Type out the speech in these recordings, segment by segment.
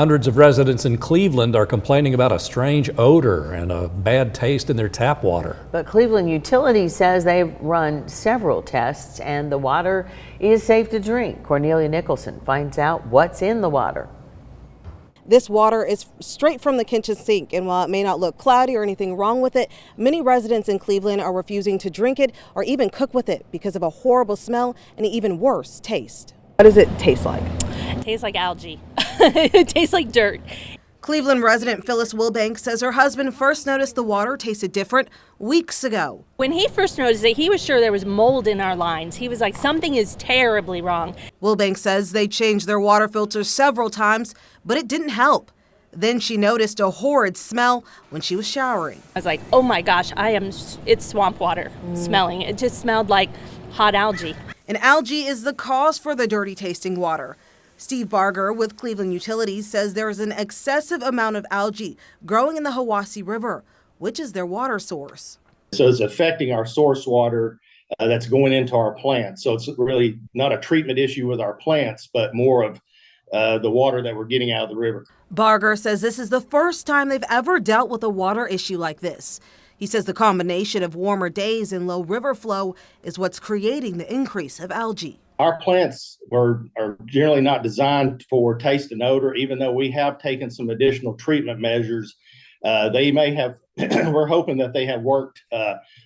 Hundreds of residents in Cleveland are complaining about a strange odor and a bad taste in their tap water. But Cleveland Utilities says they've run several tests and the water is safe to drink. Cornelia Nicholson finds out what's in the water. This water is straight from the kitchen sink, and while it may not look cloudy or anything wrong with it, many residents in Cleveland are refusing to drink it or even cook with it because of a horrible smell and an even worse taste. What does it taste like? It tastes like algae. It tastes like dirt. Cleveland resident Phyllis Wilbanks says her husband first noticed the water tasted different weeks ago. When he first noticed it, he was sure there was mold in our lines. He was like, something is terribly wrong. Wilbanks says they changed their water filters several times, but it didn't help. Then she noticed a horrid smell when she was showering. I was like, oh my gosh, it's swamp water smelling. It just smelled like hot algae. And algae is the cause for the dirty tasting water. Steve Barger with Cleveland Utilities says there is an excessive amount of algae growing in the Hiwassee River, which is their water source. So it's affecting our source water that's going into our plants. So it's really not a treatment issue with our plants, but more of the water that we're getting out of the river. Barger says this is the first time they've ever dealt with a water issue like this. He says the combination of warmer days and low river flow is what's creating the increase of algae. Our plants are generally not designed for taste and odor, even though we have taken some additional treatment measures. They may have, we're hoping that they have worked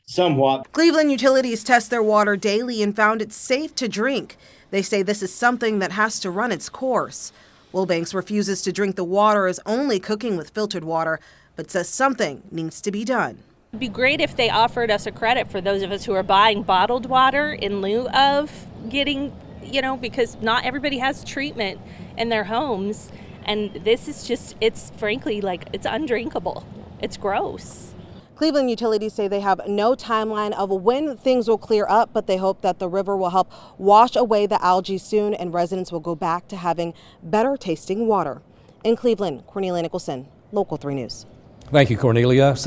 somewhat. Cleveland Utilities test their water daily and found it's safe to drink. They say this is something that has to run its course. Wilbanks refuses to drink the water as only cooking with filtered water, but says something needs to be done. It'd be great if they offered us a credit for those of us who are buying bottled water in lieu of getting, because not everybody has treatment in their homes. And this is just, it's frankly it's undrinkable. It's gross. Cleveland Utilities say they have no timeline of when things will clear up, but they hope that the river will help wash away the algae soon and residents will go back to having better tasting water. In Cleveland, Cornelia Nicholson, Local 3 News. Thank you, Cornelia.